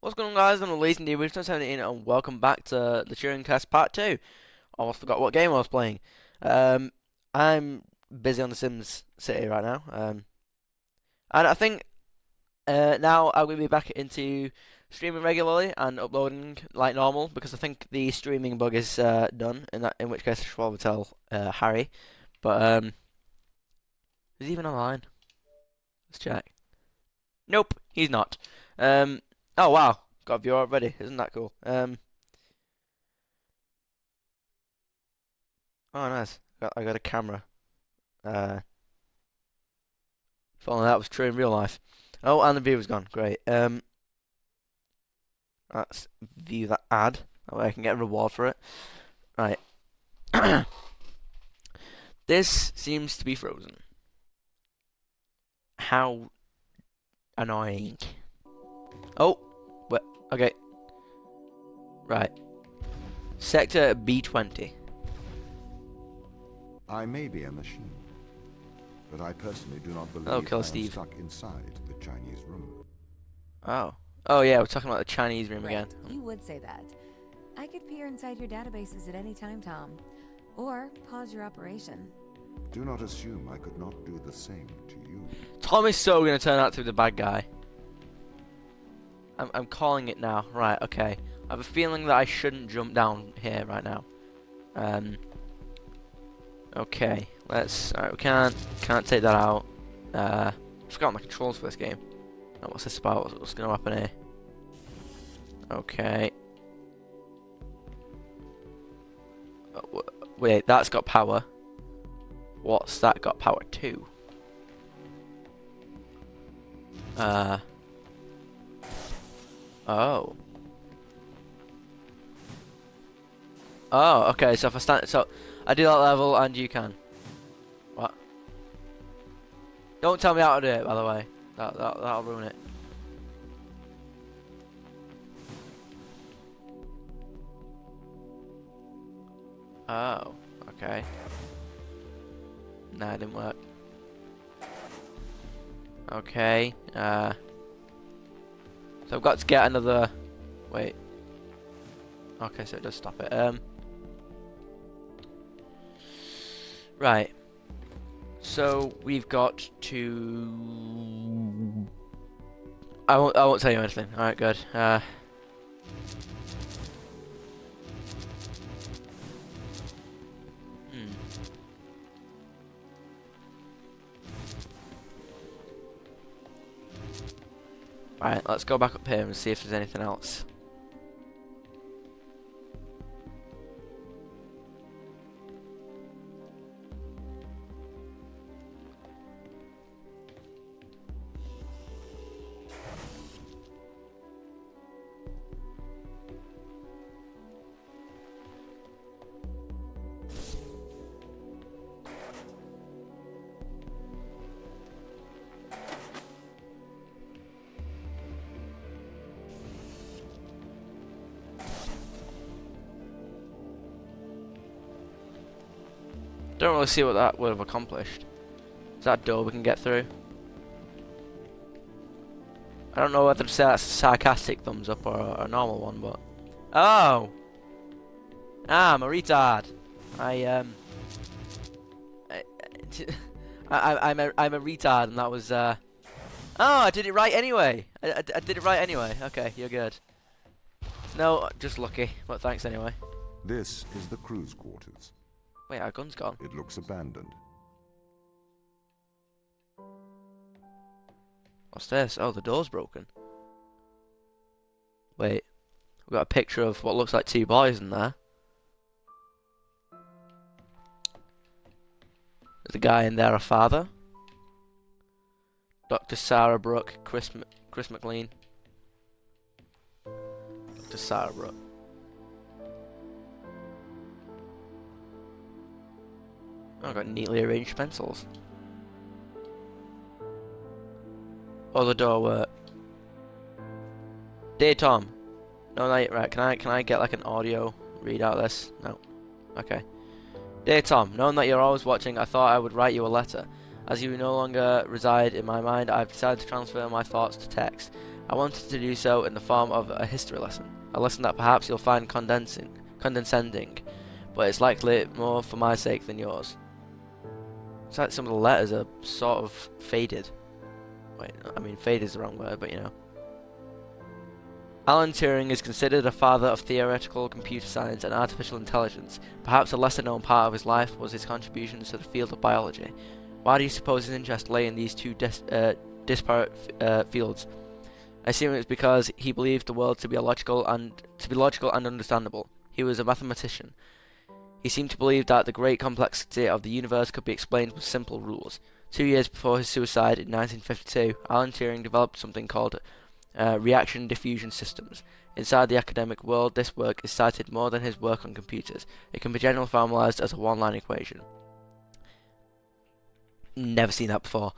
What's going on, guys? I'm Lazy the original 17 and welcome back to the Turing Cast Part 2. Almost forgot what game I was playing. I'm busy on the Sims City right now. And I think now I'm going to be back into streaming regularly and uploading like normal because I think the streaming bug is done, in which case I should probably tell Harry. But is he even online? Let's check. Nope, he's not. Oh wow, got a viewer already. Isn't that cool? Oh nice. I got a camera. If only that was true in real life. Oh, and the viewer's gone. Great. Let's view that ad. That way I can get a reward for it. Right. This seems to be frozen. How annoying. Oh, what? Okay. Right. Sector B20. I may be a machine, but I personally do not believe Hello, Killer I am Steve. stuck inside the Chinese room. Oh. Oh yeah, we're talking about the Chinese room Right. again. You would say that. I could peer inside your databases at any time, Tom. Or pause your operation. Do not assume I could not do the same to you. Tom is so gonna turn out to be the bad guy. I'm calling it now. Right, okay. I have a feeling that I shouldn't jump down here right now. Okay, let's. Alright, we can't take that out. I forgot my controls for this game. Oh, what's this about? What's gonna happen here? Okay. Wait, that's got power. What's that got power to? Oh. Oh, okay, so if I stand, so I do that level and you can. What? Don't tell me how to do it, by the way. That'll ruin it. Oh, okay. Nah, it didn't work. Okay, so I've got to get another. Wait. Okay, so it does stop it. Right. So we've got to. I won't tell you anything. All right, good. Right, let's go back up here and see if there's anything else. Don't really see what that would have accomplished. Is that door we can get through? I don't know whether to say that's a sarcastic thumbs up or a normal one, but... Oh! Ah, I'm a retard. I'm a retard, and that was, Oh, I did it right anyway! I did it right anyway. Okay, you're good. No, just lucky, but thanks anyway. This is the crew's quarters. Wait, our gun's gone. It looks abandoned. What's this? Oh, the door's broken. Wait. We've got a picture of what looks like two boys in there. There's a guy in there, a father. Dr. Sarah Brooke, Chris McLean. Dr. Sarah Brooke. Oh, I've got neatly arranged pencils. Oh, the door worked. Dear Tom. No, right. Can I get like an audio read out of this? No. Okay. Dear Tom, knowing that you're always watching, I thought I would write you a letter. As you no longer reside in my mind, I've decided to transfer my thoughts to text. I wanted to do so in the form of a history lesson, a lesson that perhaps you'll find condescending, but it's likely more for my sake than yours. It's like some of the letters are sort of faded. Wait, I mean faded is the wrong word, but you know. Alan Turing is considered a father of theoretical computer science and artificial intelligence. Perhaps a lesser known part of his life was his contributions to the field of biology. Why do you suppose his interest lay in these two disparate fields? I assume it's because he believed the world to be logical and understandable. He was a mathematician. He seemed to believe that the great complexity of the universe could be explained with simple rules. 2 years before his suicide in 1952, Alan Turing developed something called reaction diffusion systems. Inside the academic world, this work is cited more than his work on computers. It can be generally formalized as a one-line equation. Never seen that before.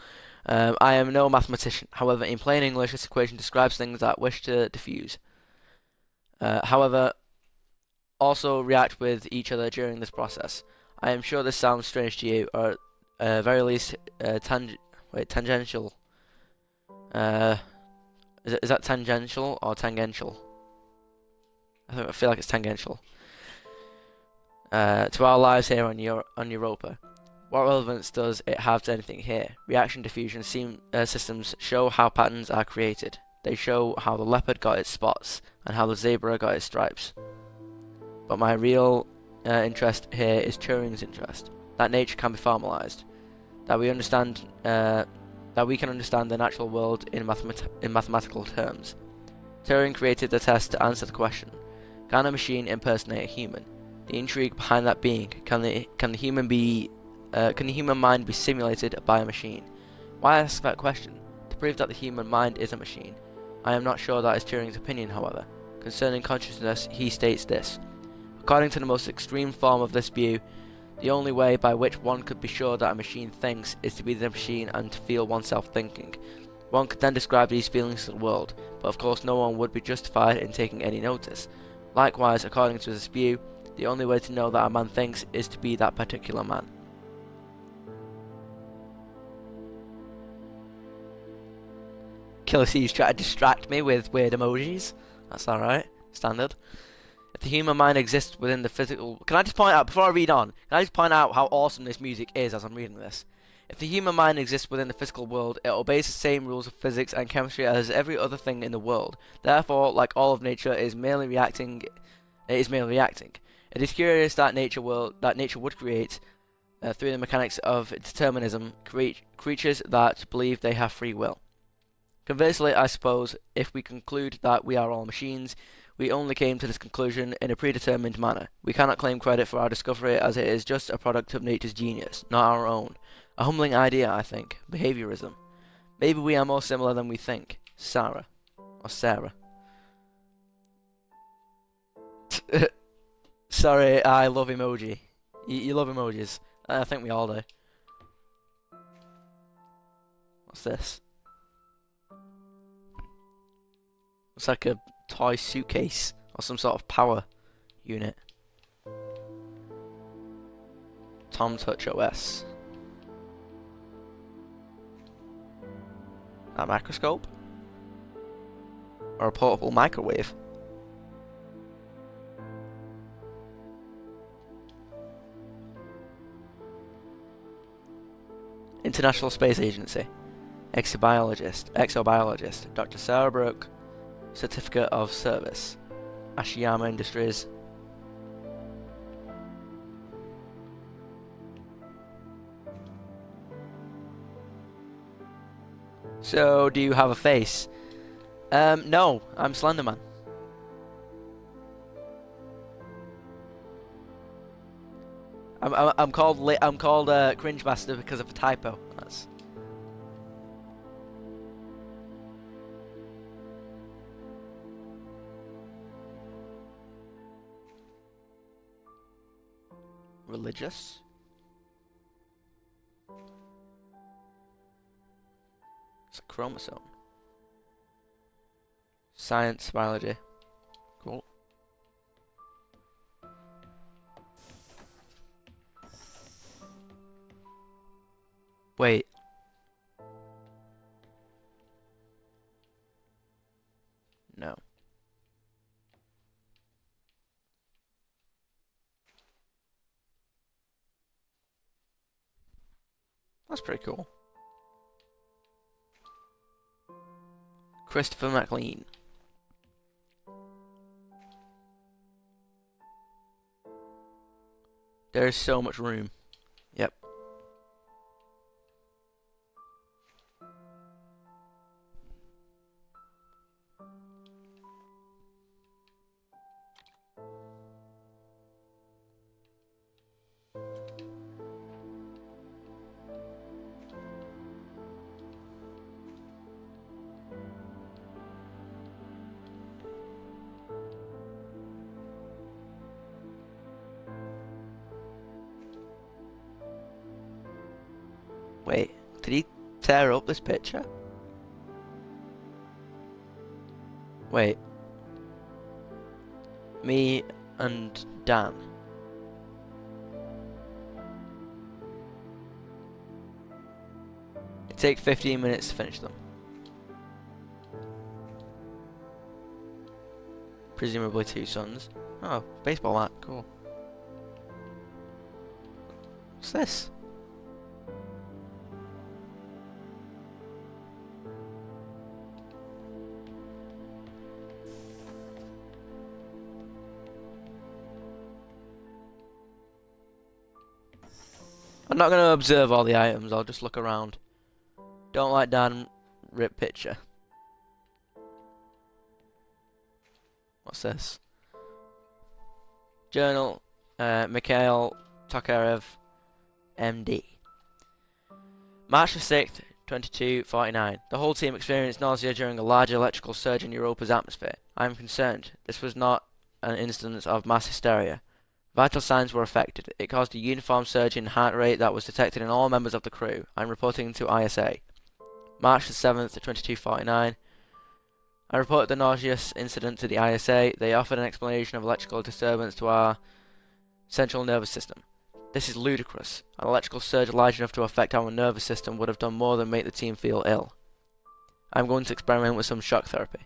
I am no mathematician. However, in plain English, this equation describes things that wish to diffuse. However, also react with each other during this process. I am sure this sounds strange to you, or at very least tangential. Is that tangential or tangential? I feel like it's tangential. To our lives here on Europa. What relevance does it have to anything here? Reaction diffusion systems show how patterns are created. They show how the leopard got its spots and how the zebra got its stripes. But my real interest here is Turing's interest. That nature can be formalized. That we can understand the natural world in mathematical terms. Turing created the test to answer the question: can a machine impersonate a human? The intrigue behind that being: can the human mind be simulated by a machine? Why ask that question? To prove that the human mind is a machine. I am not sure that is Turing's opinion, however. Concerning consciousness, he states this: according to the most extreme form of this view, the only way by which one could be sure that a machine thinks is to be the machine and to feel oneself thinking. One could then describe these feelings to the world, but of course no one would be justified in taking any notice. Likewise, according to this view, the only way to know that a man thinks is to be that particular man. Killer C's try to distract me with weird emojis. That's alright. Standard. If the human mind exists within the physical... Can I just point out, before I read on, can I just point out how awesome this music is as I'm reading this? If the human mind exists within the physical world, it obeys the same rules of physics and chemistry as every other thing in the world. Therefore, like all of nature, it is merely reacting. It is curious that nature would create, through the mechanics of determinism, creatures that believe they have free will. Conversely, I suppose, if we conclude that we are all machines, we only came to this conclusion in a predetermined manner. We cannot claim credit for our discovery, as it is just a product of nature's genius, not our own. A humbling idea, I think. Behaviorism. Maybe we are more similar than we think. Sarah. Or Sarah. Sorry, I love emoji. You love emojis. I think we all do. What's this? Looks like a toy suitcase or some sort of power unit. Tom Touch OS. A microscope? Or a portable microwave? International Space Agency. Exobiologist. Dr. Sarah Brooke. Certificate of Service. Ashiyama Industries. So, do you have a face? No, I'm Slenderman. I'm called Cringe Master because of a typo. That's religious. It's a chromosome. Science, biology. Cool. Wait. That's pretty cool. Christopher McLean. There is so much room. Yep. Wait, did he tear up this picture? Wait. Me and Dan. It takes 15 minutes to finish them. Presumably 2 sons. Oh, baseball bat, cool. What's this? I'm not going to observe all the items, I'll just look around. Don't like Dan rip picture. What's this? Journal, Mikhail Tokarev, MD. March the 6th, 2249. The whole team experienced nausea during a large electrical surge in Europa's atmosphere. I am concerned. This was not an instance of mass hysteria. Vital signs were affected. It caused a uniform surge in heart rate that was detected in all members of the crew. I'm reporting to ISA. March the 7th, 2249. I reported the nauseous incident to the ISA. They offered an explanation of electrical disturbance to our central nervous system. This is ludicrous. An electrical surge large enough to affect our nervous system would have done more than make the team feel ill. I'm going to experiment with some shock therapy.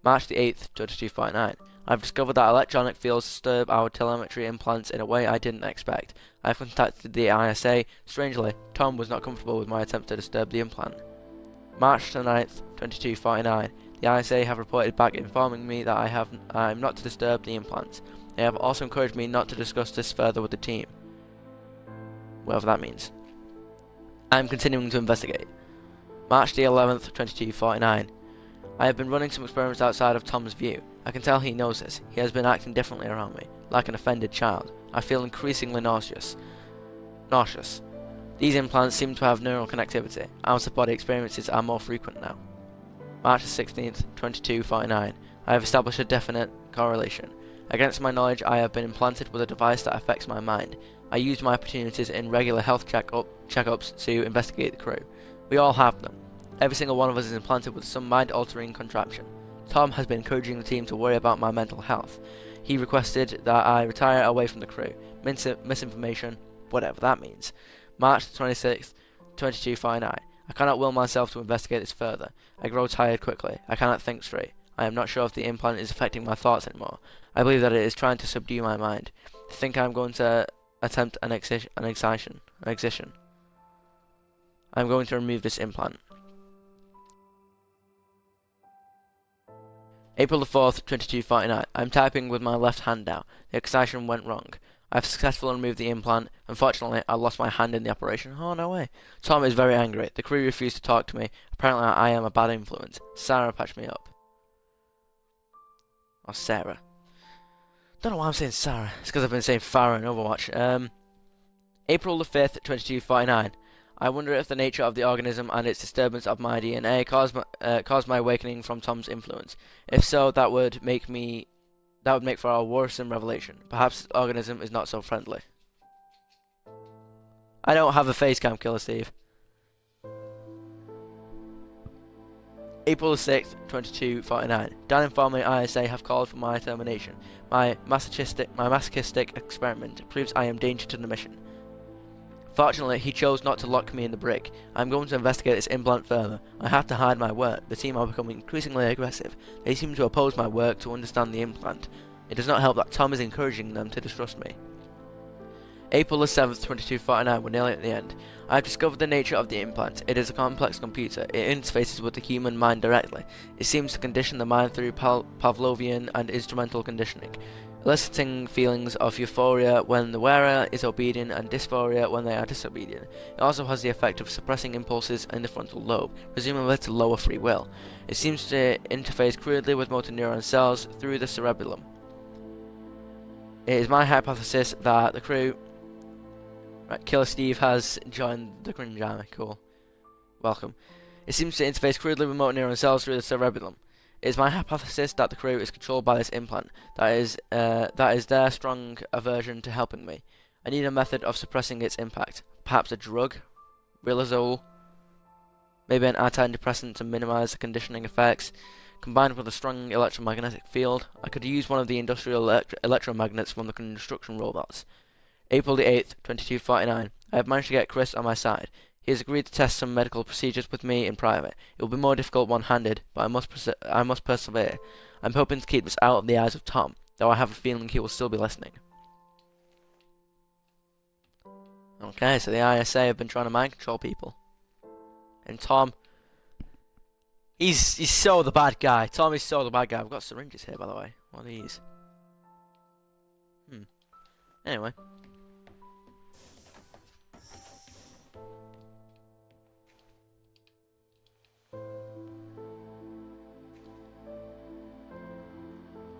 March the 8th, 2249. I've discovered that electronic fields disturb our telemetry implants in a way I didn't expect. I've contacted the ISA. Strangely, Tom was not comfortable with my attempt to disturb the implant. March the 9th, 2249. The ISA have reported back informing me that I'm not to disturb the implants. They have also encouraged me not to discuss this further with the team. Whatever that means. I'm continuing to investigate. March the 11th, 2249. I have been running some experiments outside of Tom's view. I can tell he knows this. He has been acting differently around me, like an offended child. I feel increasingly nauseous. These implants seem to have neural connectivity. Out-of-body experiences are more frequent now. March the 16th, 2249. I have established a definite correlation. Against my knowledge, I have been implanted with a device that affects my mind. I used my opportunities in regular health checkups to investigate the crew. We all have them. Every single one of us is implanted with some mind-altering contraption. Tom has been encouraging the team to worry about my mental health. He requested that I retire away from the crew. Misinformation, whatever that means. March 26th, 2249. I cannot will myself to investigate this further. I grow tired quickly. I cannot think straight. I am not sure if the implant is affecting my thoughts anymore. I believe that it is trying to subdue my mind. I think I am going to attempt an excision. I am going to remove this implant. April the 4th, 2249. I am typing with my left hand now. The excision went wrong. I have successfully removed the implant. Unfortunately, I lost my hand in the operation. Oh, no way. Tom is very angry. The crew refused to talk to me. Apparently, I am a bad influence. Sarah patched me up. Or Sarah. Don't know why I'm saying Sarah. It's because I've been saying Farah in Overwatch. April the 5th, 2249. I wonder if the nature of the organism and its disturbance of my DNA caused my awakening from Tom's influence. If so, that would make for a worrisome revelation. Perhaps the organism is not so friendly. I don't have a face cam, Killer Steve. April the 6th, 2249. Dan informed me ISA have called for my termination. My masochistic experiment proves I am danger to the mission. Fortunately, he chose not to lock me in the brick. I'm going to investigate this implant further. I have to hide my work. The team are becoming increasingly aggressive. They seem to oppose my work to understand the implant. It does not help that Tom is encouraging them to distrust me. April the 7th, 2249, we're nearly at the end. I have discovered the nature of the implant. It is a complex computer. It interfaces with the human mind directly. It seems to condition the mind through Pavlovian and instrumental conditioning, eliciting feelings of euphoria when the wearer is obedient and dysphoria when they are disobedient. It also has the effect of suppressing impulses in the frontal lobe, presumably to lower free will. It seems to interface crudely with motor neuron cells through the cerebellum. It is my hypothesis that the crew... Right, Killer Steve has joined the cringe army. Cool. Welcome. It seems to interface crudely with motor neuron cells through the cerebellum. It is my hypothesis that the crew is controlled by this implant. That is their strong aversion to helping me. I need a method of suppressing its impact. Perhaps a drug? Riluzole? Maybe an antidepressant to minimize the conditioning effects. Combined with a strong electromagnetic field, I could use one of the industrial electromagnets from the construction robots. April the 8th, 2249. I have managed to get Chris on my side. He has agreed to test some medical procedures with me in private. It will be more difficult one-handed, but I must persevere. I'm hoping to keep this out of the eyes of Tom, though I have a feeling he will still be listening. Okay, so the ISA have been trying to mind control people. And Tom... He's so the bad guy. Tom is so the bad guy. I've got syringes here, by the way. What are these? Anyway.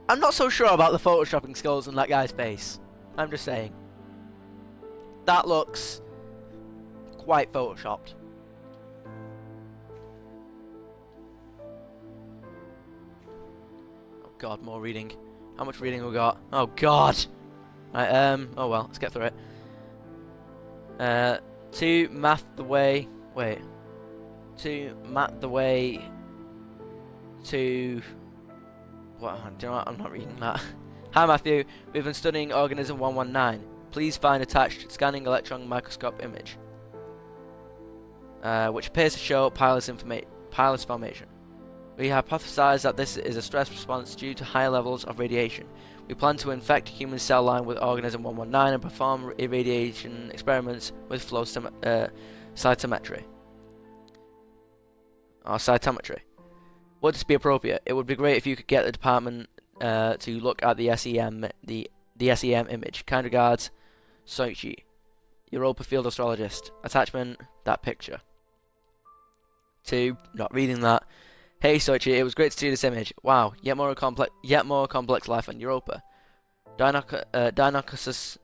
I'm not so sure about the photoshopping skills on that guy's face. I'm just saying. That looks quite photoshopped. Oh god, more reading. How much reading we got? Oh god! Right, oh well, let's get through it. To math the way... Wait. To map the way... To... What? Do you know what? I'm not reading that. Hi Matthew, we've been studying organism 119. Please find attached scanning electron microscope image, which appears to show pilus formation. We hypothesize that this is a stress response due to high levels of radiation. We plan to infect human cell line with organism 119 and perform irradiation experiments with flow cytometry. Or cytometry. Would this be appropriate? It would be great if you could get the department to look at the SEM image. Kind regards, Soichi, Europa field astrologist. Attachment, that picture. 2. Not reading that. Hey Soichi, it was great to see this image. Wow, yet more complex life on Europa. Deinonychus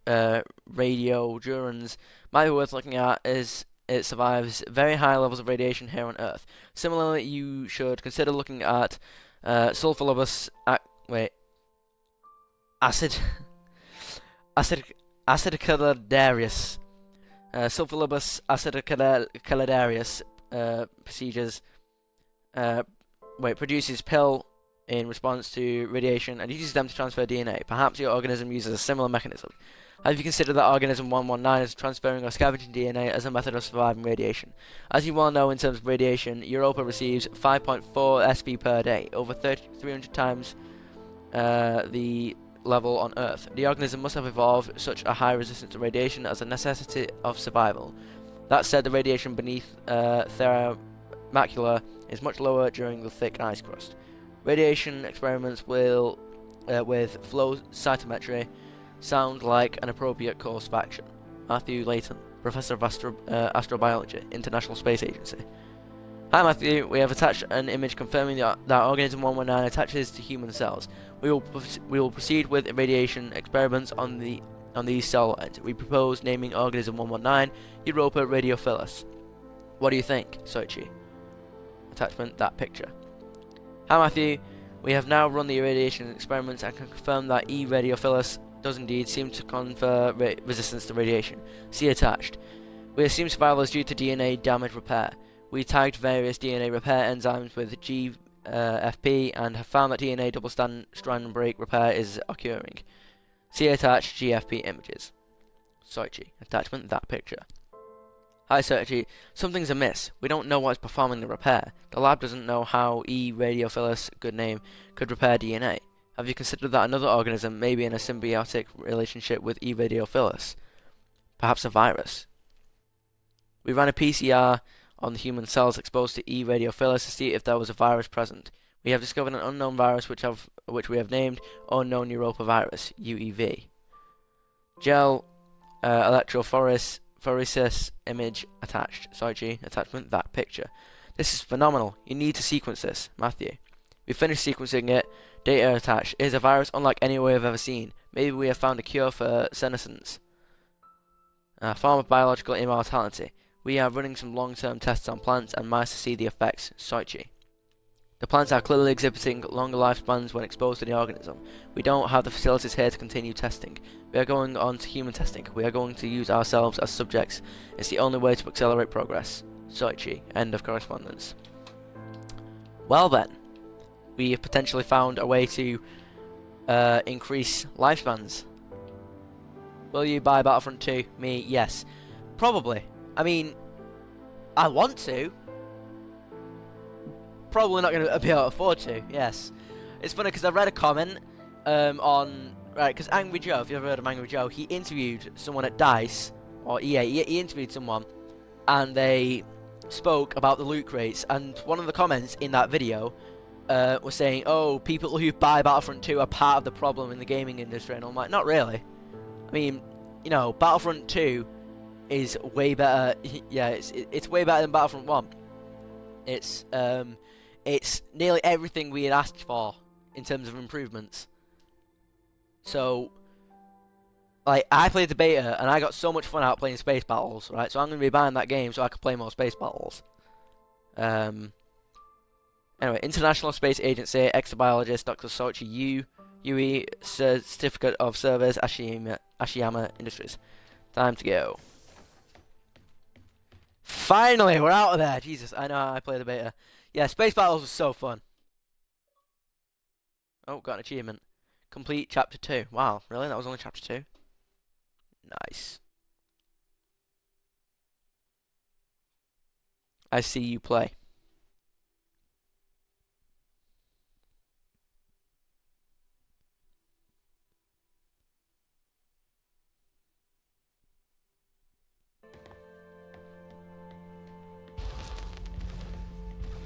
radiodurans might be worth looking at as it survives very high levels of radiation here on Earth. Similarly, you should consider looking at sulfolobus acidicaladarius. Sulfolobus acidicaladarius procedures produces pill in response to radiation and uses them to transfer DNA. Perhaps your organism uses a similar mechanism. Have you considered that organism 119 is transferring or scavenging DNA as a method of surviving radiation? As you well know, in terms of radiation, Europa receives 5.4 SV per day, over 300 times the level on Earth. The organism must have evolved such a high resistance to radiation as a necessity of survival. That said, the radiation beneath Terra Macula is much lower during the thick ice crust. Radiation experiments with flow cytometry sound like an appropriate course of action. Matthew Layton, Professor of Astrobiology, International Space Agency. Hi Matthew, we have attached an image confirming that organism 119 attaches to human cells. We will proceed with irradiation experiments on these cell lines. We propose naming organism 119 Europa radiophilus. What do you think, Soichi? Attachment, that picture. Hi Matthew, we have now run the irradiation experiments and can confirm that E. radiophilus does indeed seem to confer resistance to radiation. See attached. We assume survival is due to DNA damage repair. We tagged various DNA repair enzymes with GFP and have found that DNA double strand break repair is occurring. See attached GFP images. Soichi. Attachment, that picture. Hi Soichi, something's amiss. We don't know what's performing the repair. The lab doesn't know how E. radiophilus, good name, could repair DNA. Have you considered that another organism may be in a symbiotic relationship with E. radiophilus? Perhaps a virus? We ran a PCR on the human cells exposed to E. radiophilus to see if there was a virus present. We have discovered an unknown virus which we have named unknown Europa virus, UEV. Gel electrophoresis image attached. Sorry, attachment, that picture. This is phenomenal. You need to sequence this, Matthew. We finished sequencing it. Data attached. It is a virus unlike any we have ever seen. Maybe we have found a cure for senescence. A form of biological immortality. We are running some long-term tests on plants and mice to see the effects. Soichi. The plants are clearly exhibiting longer lifespans when exposed to the organism. We don't have the facilities here to continue testing. We are going on to human testing. We are going to use ourselves as subjects. It's the only way to accelerate progress. Soichi. End of correspondence. Well then. We have potentially found a way to increase lifespans. Will you buy Battlefront 2? Me, yes. Probably. I mean, I want to. Probably not going to be able to afford to, yes. It's funny because I read a comment on... Right, because Angry Joe, if you've ever heard of Angry Joe, he interviewed someone at DICE, or EA, he interviewed someone, and they spoke about the loot crates, and one of the comments in that video was saying, oh, people who buy Battlefront 2 are part of the problem in the gaming industry, and I'm like, not really. I mean, you know, Battlefront 2 is way better. Yeah, it's way better than Battlefront 1. It's nearly everything we had asked for in terms of improvements. So, like, I played the beta and I got so much fun out playing space battles, right? So I'm going to be buying that game so I can play more space battles. Anyway, International Space Agency, exobiologist Dr. Soichi Yui, Certificate of Service, Ashiyama Industries. Time to go. Finally, we're out of there. Jesus, I know I played the beta. Yeah, space battles was so fun. Oh, got an achievement. Complete chapter 2. Wow, really? That was only chapter 2? Nice. I see you play.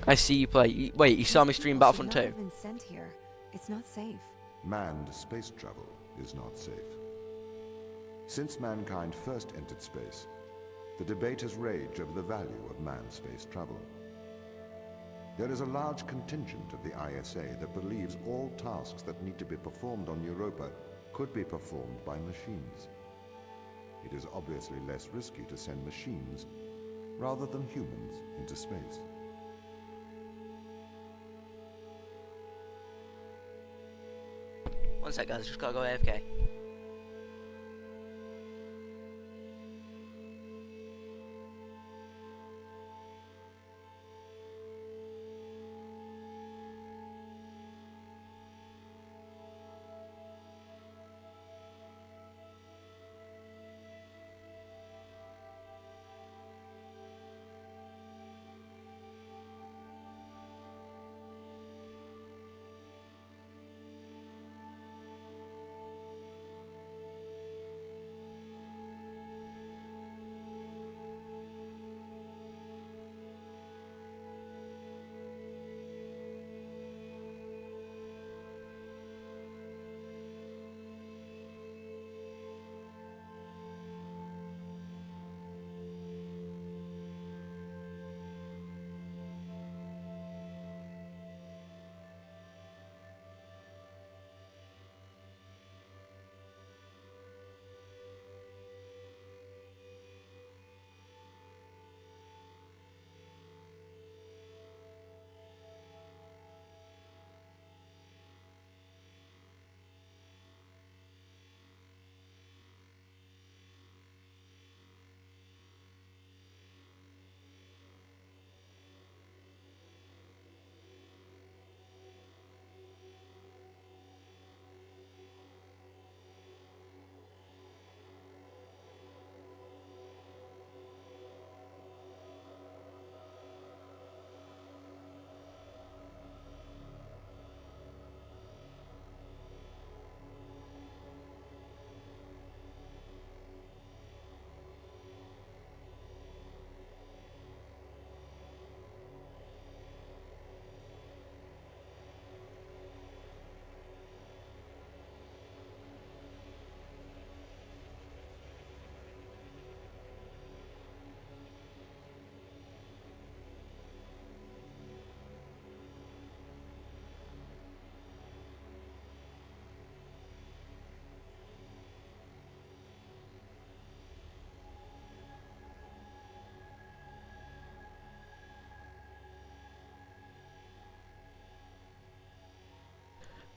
I see you play. Wait, you saw me stream Battlefront 2? Been sent here. It's not safe. Manned space travel is not safe. Since mankind first entered space, the debate has raged over the value of manned space travel. There is a large contingent of the ISA that believes all tasks that need to be performed on Europa could be performed by machines. It is obviously less risky to send machines rather than humans into space. One sec, guys, just gotta go AFK.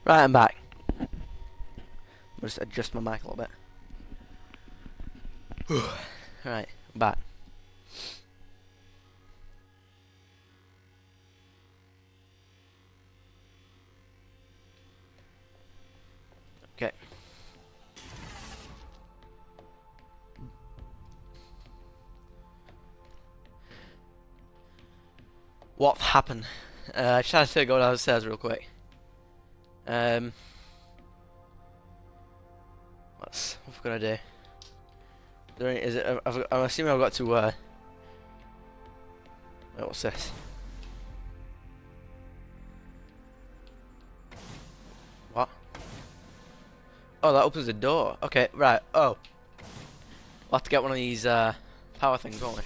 Right, I'm back. I'll just adjust my mic a little bit. Right, I'm back. Okay. What happened? I tried to go downstairs real quick. What can I do? Is it? I'm assuming I've got to. Wait, what's this? What? Oh, that opens the door. Okay, right. Oh, we'll have to get one of these power things, won't we?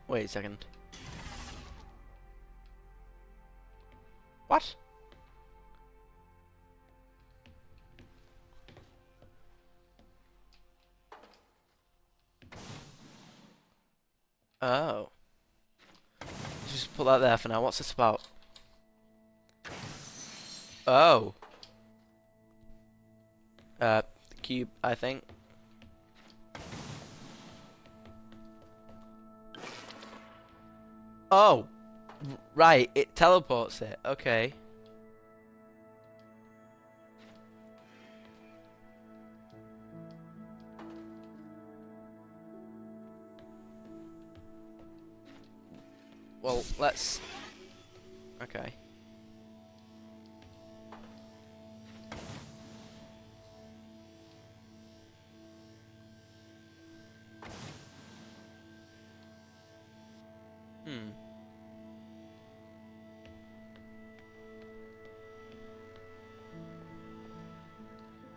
Wait a second. What? Oh. Just put that there for now. What's this about? Oh. The cube, I think. Oh, right, it teleports it. Okay. Well, let's... Okay.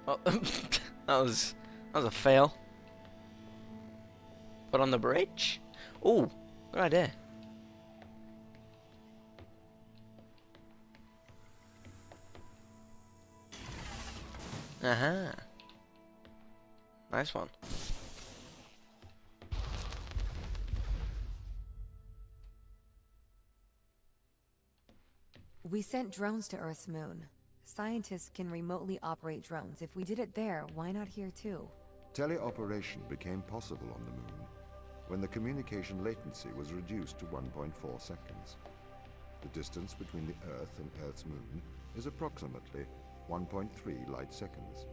Well, that was a fail. Put on the bridge? Ooh, good idea. Aha. Nice one. We sent drones to Earth's moon. Scientists can remotely operate drones. If we did it there, why not here too? Teleoperation became possible on the moon when the communication latency was reduced to 1.4 seconds. The distance between the Earth and Earth's moon is approximately 1.3 light seconds.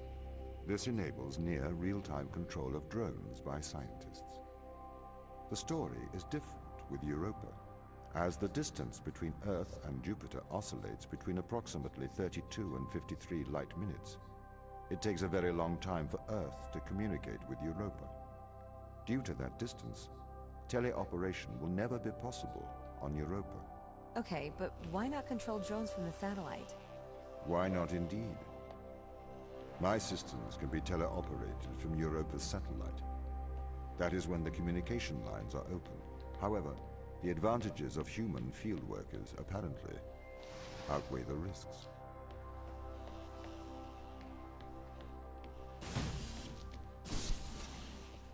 This enables near real-time control of drones by scientists. The story is different with Europa, as the distance between Earth and Jupiter oscillates between approximately 32 and 53 light minutes. It takes a very long time for Earth to communicate with Europa. Due to that distance, teleoperation will never be possible on Europa. Okay, but why not control drones from the satellite? Why not indeed? My systems can be teleoperated from Europa's satellite. That is when the communication lines are open. However, the advantages of human field workers apparently outweigh the risks.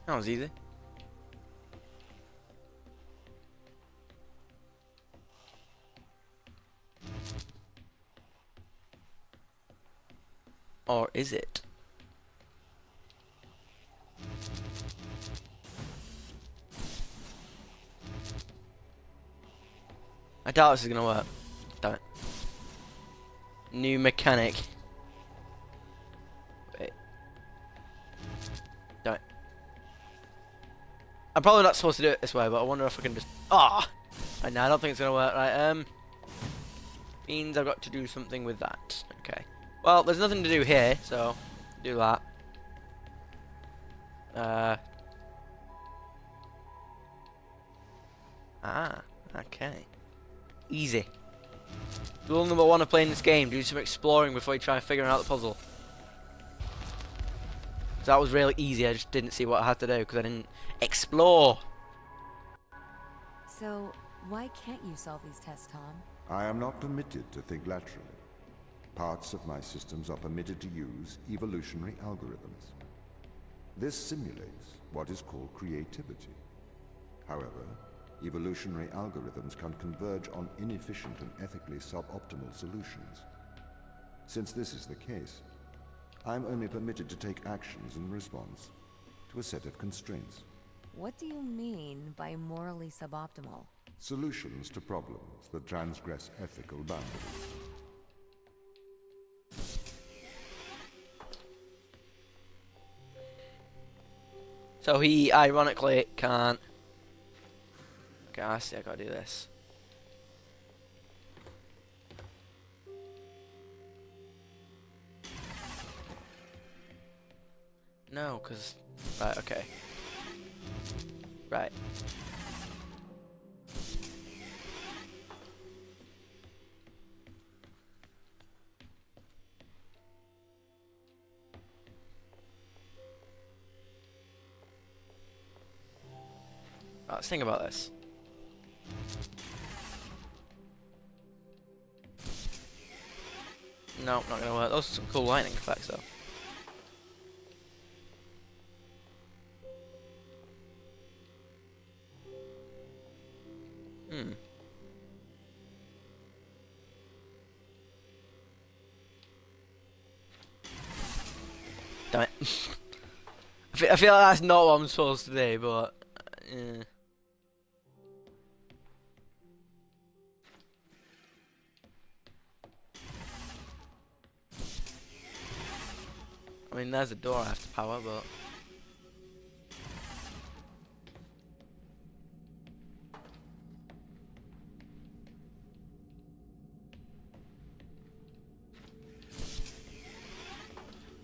That was easy. Or is it? I doubt this is gonna work. Damn it. New mechanic. Wait. Damn it. I'm probably not supposed to do it this way, but I wonder if I can just... Ah! Right, now I don't think it's gonna work. Right, means I've got to do something with that. Okay. Well, there's nothing to do here, so do that. Okay. Easy. Rule number 1 of playing this game: do some exploring before you try figuring out the puzzle. So that was really easy. I just didn't see what I had to do because I didn't explore. So, Why can't you solve these tests, Tom? I am not permitted to think laterally. Parts of my systems are permitted to use evolutionary algorithms. This simulates what is called creativity. However, evolutionary algorithms can converge on inefficient and ethically suboptimal solutions. Since this is the case, I'm only permitted to take actions in response to a set of constraints. What do you mean by morally suboptimal? Solutions to problems that transgress ethical boundaries. So he ironically can't. Okay, I see. I gotta do this. No, cause right. Okay. Right. Let's think about this. No, not gonna work. Those are some cool lightning effects though. Damn it. I feel like that's not what I'm supposed to do, but yeah. I mean, there's a door I have to power, but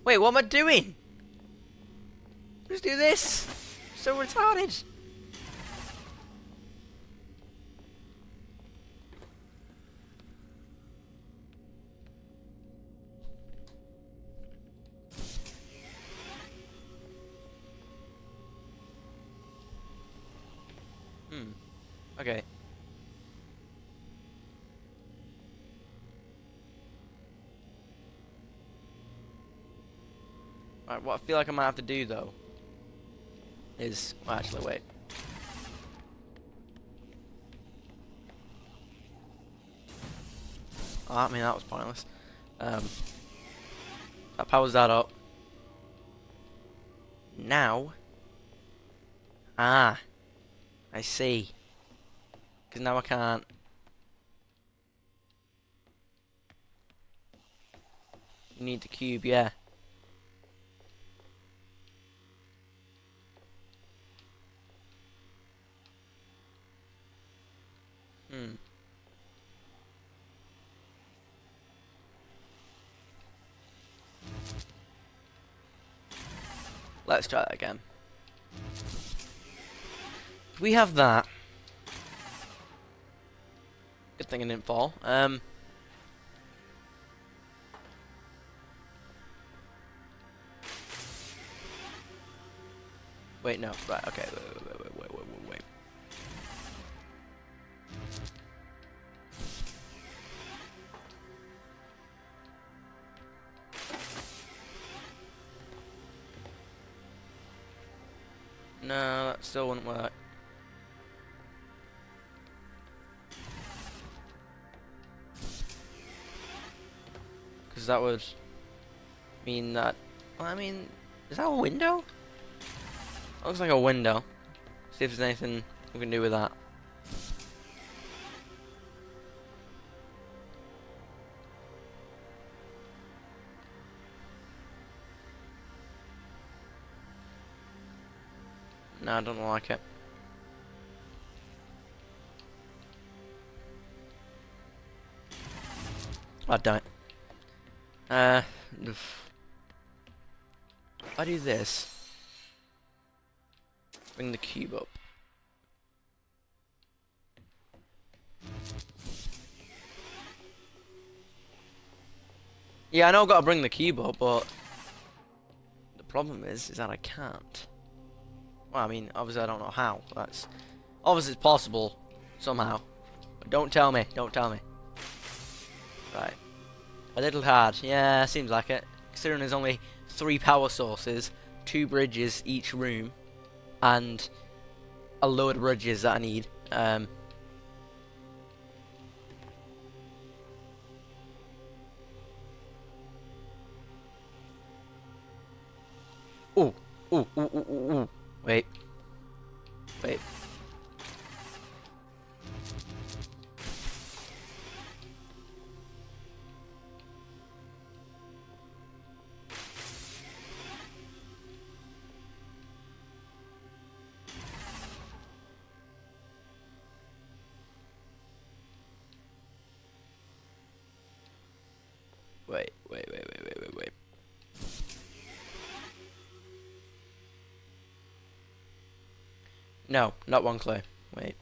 wait, what am I doing? Just do this. So retarded. Okay. Alright, what I feel like I might have to do though is, well, actually wait. Oh, I mean that was pointless. That powers that up. Now, I see. Because now I can't. You need the cube, yeah. Let's try that again. We have that. Good thing it didn't fall. Wait, no. Right, okay. Wait. No, that still wouldn't work. Because that would mean that... Well, I mean, is that a window? That looks like a window. See if there's anything we can do with that. No, I don't like it. Oh, damn it. If I do this, bring the cube up. Yeah, I know I've got to bring the cube up, but the problem is that I can't. Well, I mean, obviously I don't know how. That's obviously it's possible somehow, Don't tell me. Don't tell me. Right. A little hard. Yeah, seems like it. Considering there's only 3 power sources, 2 bridges each room, and a load of bridges that I need. Ooh, ooh, ooh, ooh, ooh, ooh. Wait. Wait. Wait. No, not one clue. Wait.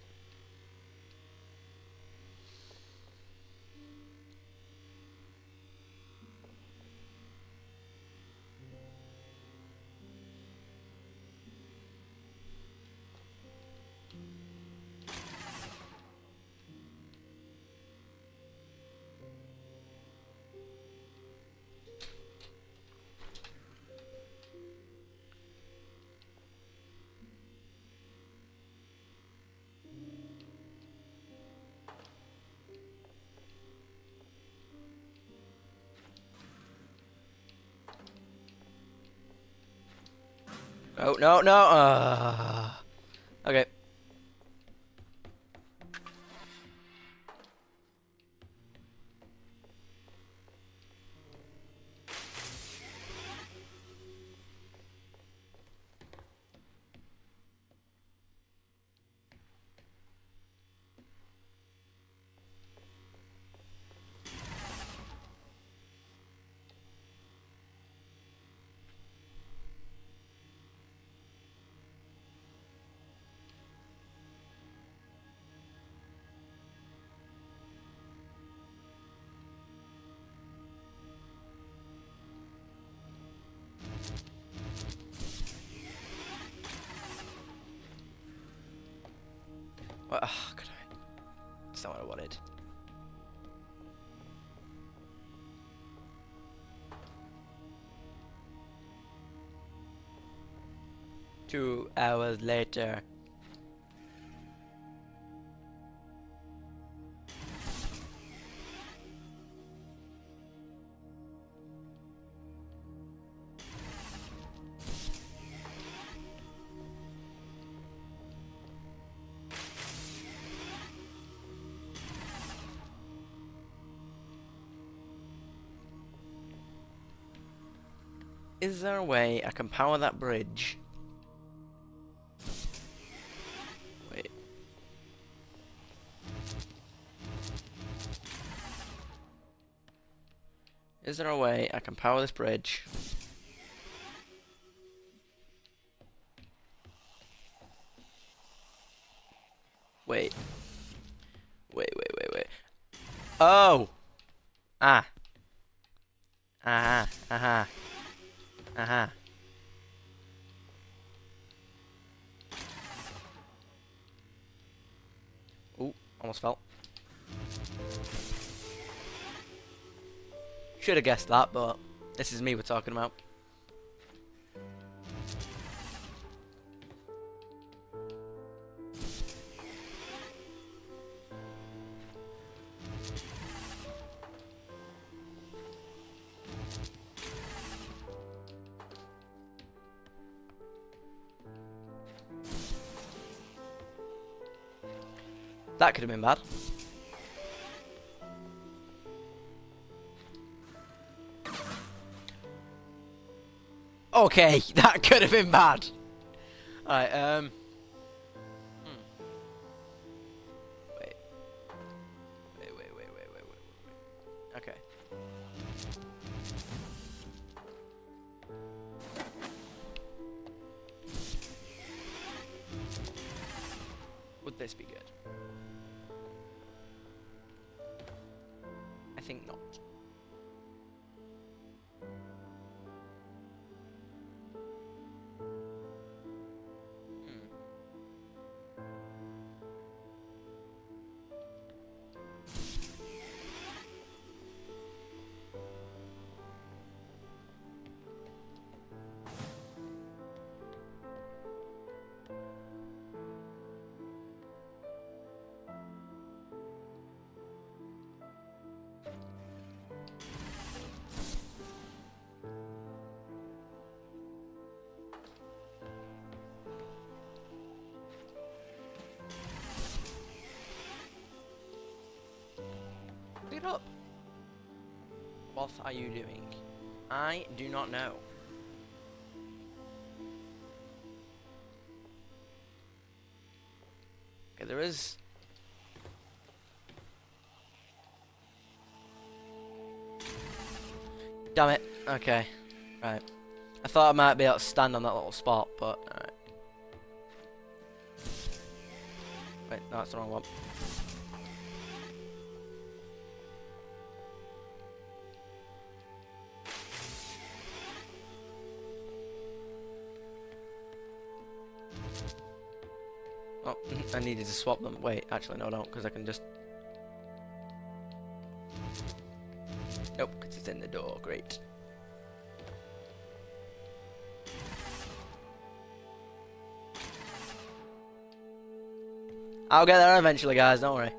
Oh, no, no. Okay. What? Oh, God. That's not what I wanted. Two hours later. Is there a way I can power that bridge? Wait. Is there a way I can power this bridge? Wait. Wait. Oh! Ah. Aha. Ooh, almost fell. Should have guessed that, but this is me we're talking about. That could have been bad. Okay, that could have been bad. Alright, Wait. Okay. Would this be good? I think not. What are you doing? I do not know. Okay, there is... Damn it. Okay. Right. I thought I might be able to stand on that little spot, but... Alright. Wait, no, that's the wrong one. Oh, I needed to swap them. Wait, actually, no, I don't, because I can just... Nope, because it's in the door. Great. I'll get there eventually, guys, don't worry.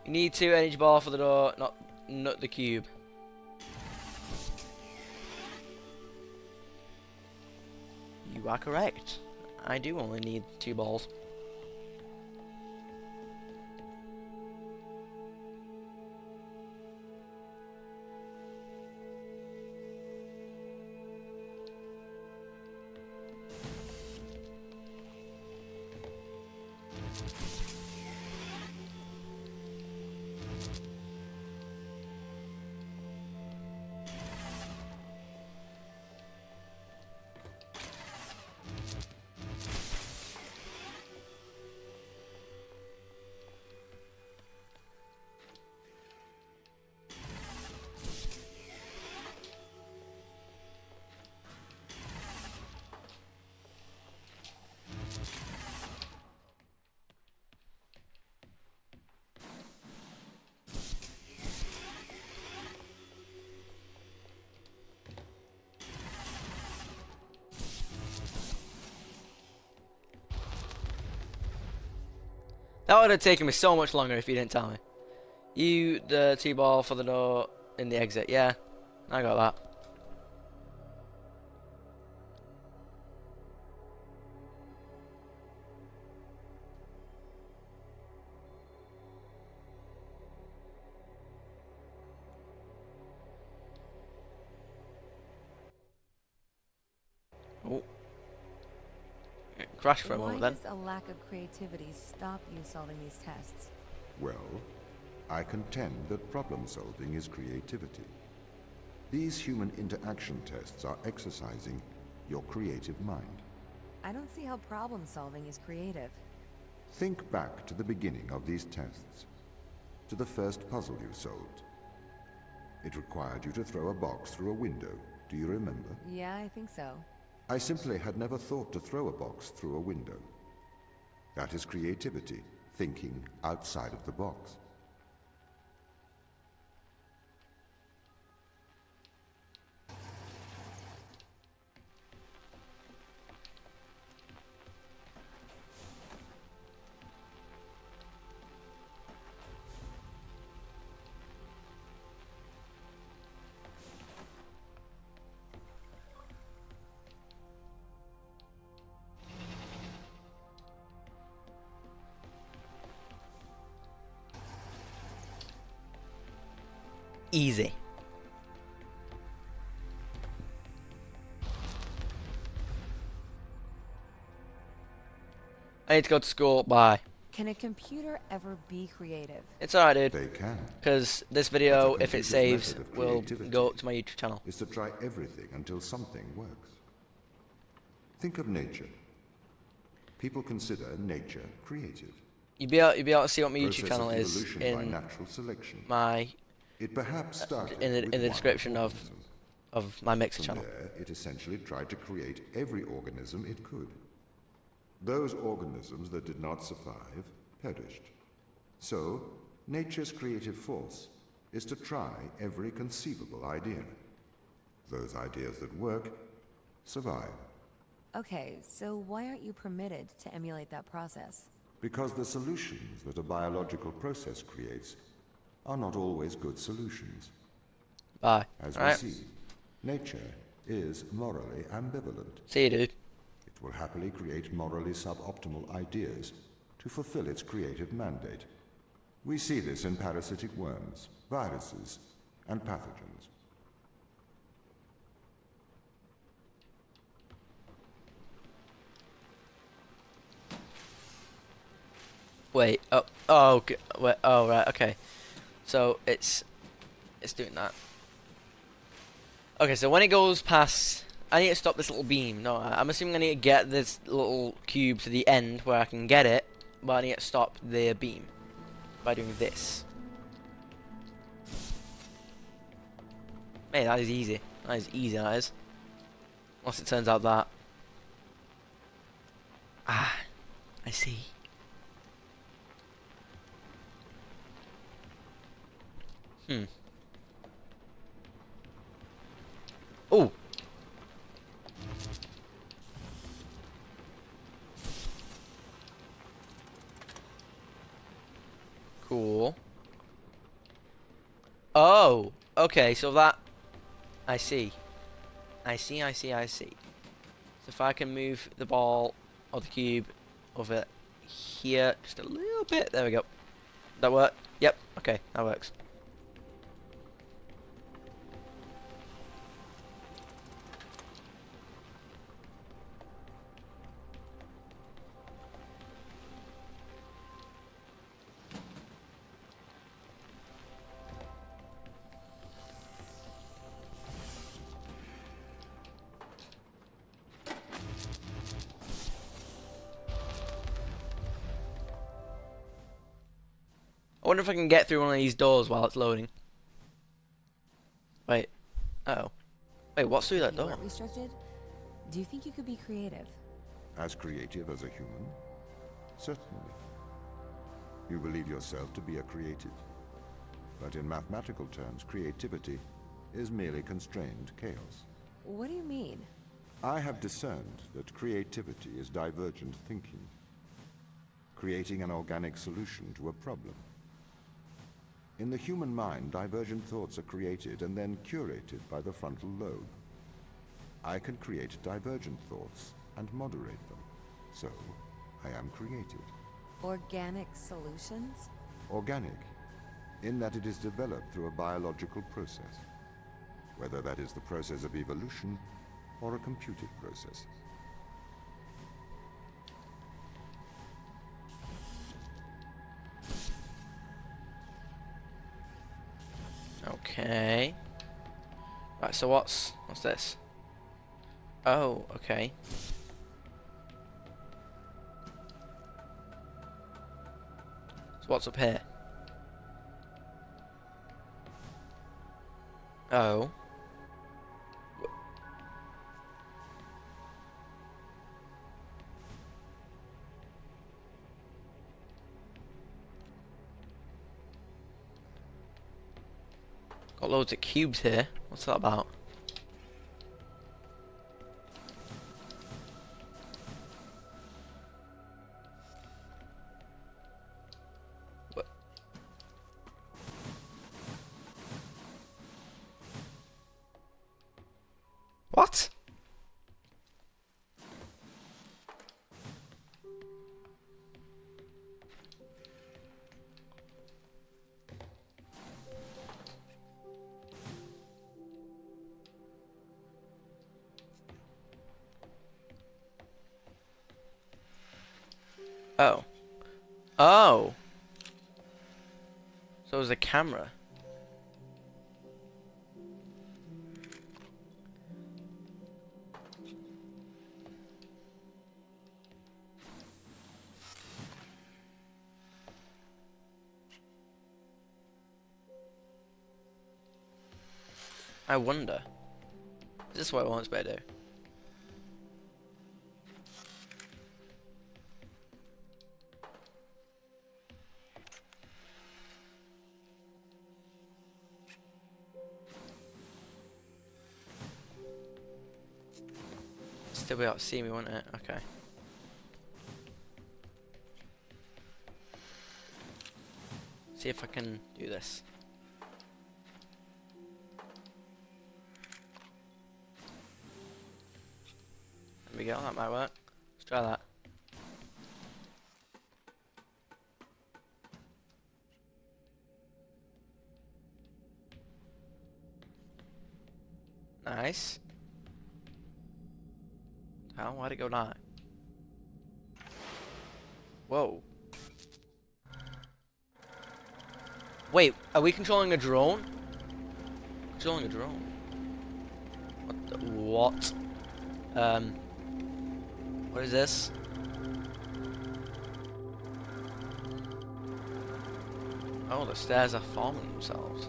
You need 2 energy ball for the door, not the cube. You are correct. I do only need 2 balls. That would have taken me so much longer if you didn't tell me. You, the T-ball for the door in the exit. Yeah, I got that. Oh. Crash for a moment then. Why does a lack of creativity stop you solving these tests? Well, I contend that problem solving is creativity. These human interaction tests are exercising your creative mind. I don't see how problem solving is creative. Think back to the beginning of these tests, to the first puzzle you solved. It required you to throw a box through a window. Do you remember? Yeah, I think so. I simply had never thought to throw a box through a window. That is creativity, thinking outside of the box. Easy. I need to go to school. Bye. Can a computer ever be creative? It's alright, dude. They can. Because this video, But a if it computer's saves, method of will creativity go to my YouTube channel. Is to try everything until something works. Think of nature. People consider nature creative. You'll be able to see what my YouTube Process channel of is evolution by in natural selection. my It perhaps started in with the one description organism. of my Mixer From channel. there, it essentially tried to create every organism it could. Those organisms that did not survive perished. So, nature's creative force is to try every conceivable idea. Those ideas that work survive. Okay, so why aren't you permitted to emulate that process? Because the solutions that a biological process creates are not always good solutions. Bye. As we Alright. see, nature is morally ambivalent. See you, dude. It will happily create morally suboptimal ideas to fulfill its creative mandate. We see this in parasitic worms, viruses, and pathogens. Wait. Oh. Okay. Wait. Oh, right. Okay. So it's doing that. Okay. So when it goes past, I need to stop this little beam. No, I'm assuming I need to get this little cube to the end where I can get it, but I need to stop the beam by doing this. Hey, that is easy. That is easy. That is. Unless it turns out that. Ah, I see. Oh. Cool. Oh. Okay. So that. I see. I see. So if I can move the ball or the cube over here just a little bit, there we go. That work? Yep. Okay, that works. I wonder if I can get through one of these doors while it's loading. Wait. Uh oh. Wait, what's through that You door? weren't restricted? Do you think you could be creative? As creative as a human? Certainly. You believe yourself to be a creative. But in mathematical terms, creativity is merely constrained chaos. What do you mean? I have discerned that creativity is divergent thinking, creating an organic solution to a problem. In the human mind, divergent thoughts are created and then curated by the frontal lobe. I can create divergent thoughts and moderate them. So, I am creative. Organic solutions? Organic, in that it is developed through a biological process, whether that is the process of evolution or a computed process. Okay. Right, so what's this? Oh, okay. So what's up here? Oh. Got loads of cubes here. What's that about? What? What? Oh. Oh. So it was a camera. I wonder. Is this what I want to do? still be able to see me, won't it? Okay. See if I can do this. There we go, that might work. Let's try that. Nice. How? Why'd it go down? Whoa. Wait, are we controlling a drone? Controlling a drone? What the, what? What is this? Oh, the stairs are forming themselves.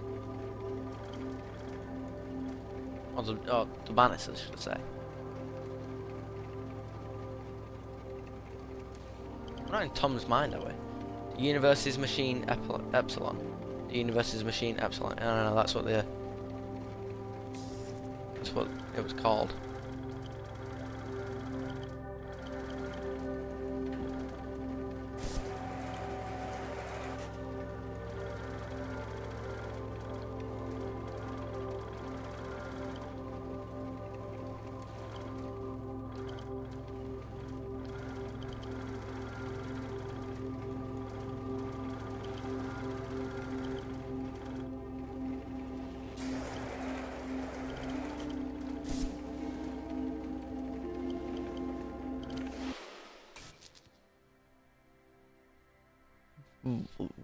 Oh, the banisters, should I say. We're not in Tom's mind, are we? The universe's machine epsilon. The universe's machine epsilon. No, that's what it was called.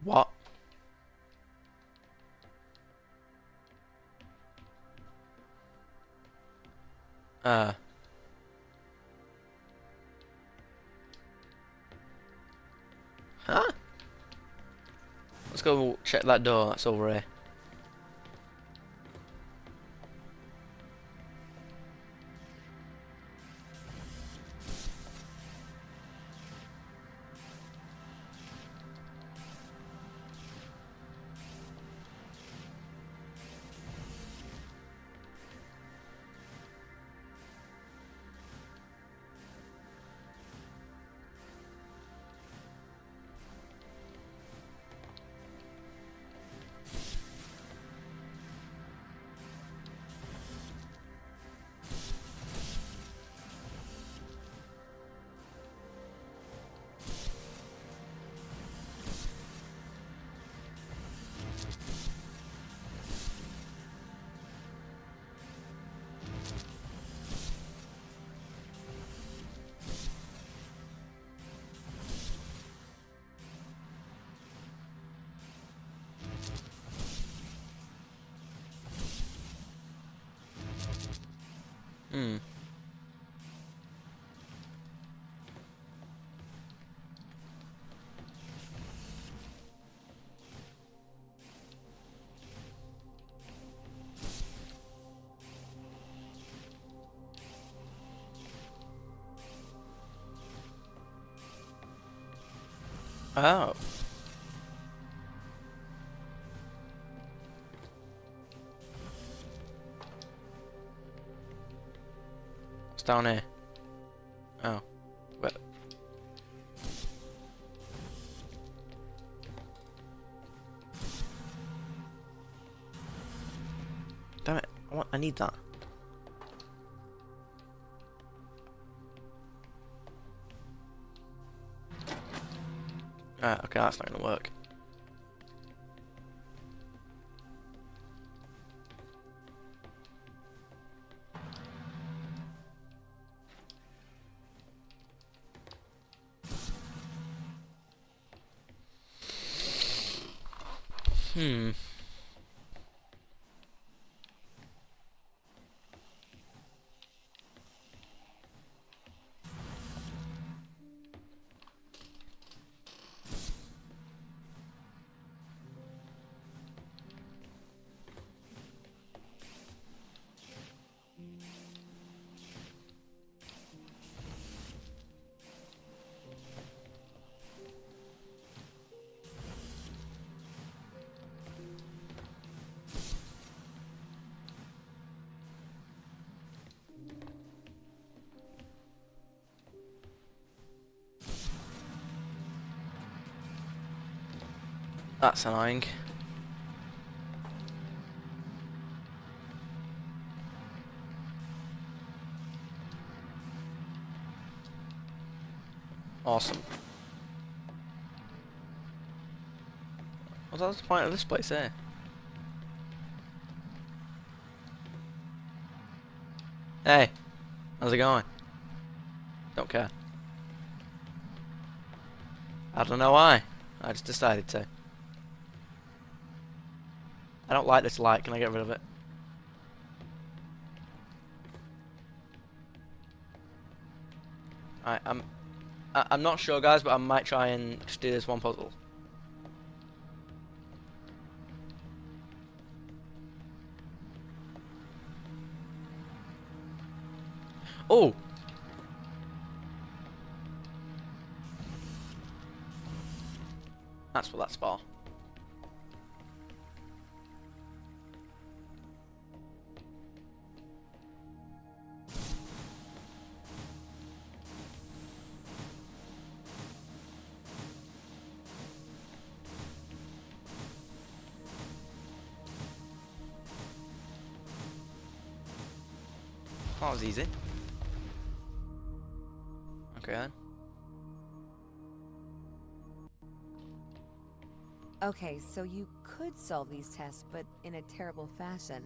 What? Huh? Let's go check that door that's over here. Hmm. Oh. What's down here? Oh. Well. Damn it. I need that. Okay, that's not gonna work. Hmm. That's annoying. Awesome. What's the point of this place here? Hey, how's it going? Don't care. I don't know why. I just decided to. I don't like this light. Can I get rid of it? I'm not sure, guys, but I might try and just do this one puzzle. Oh! That's what that's for. That was easy. Okay then. Okay, so you could solve these tests, but in a terrible fashion.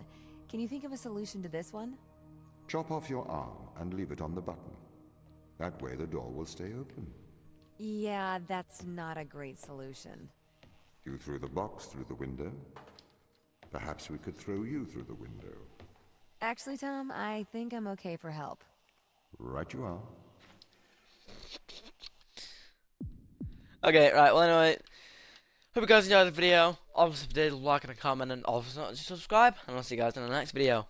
Can you think of a solution to this one? Chop off your arm and leave it on the button. That way the door will stay open. Yeah, that's not a great solution. You threw the box through the window. Perhaps we could throw you through the window. Actually, Tom, I think I'm okay for help. Right you are. Okay, right, well anyway, hope you guys enjoyed the video. Obviously if you did, like and a comment, and obviously not just subscribe, and I'll see you guys in the next video.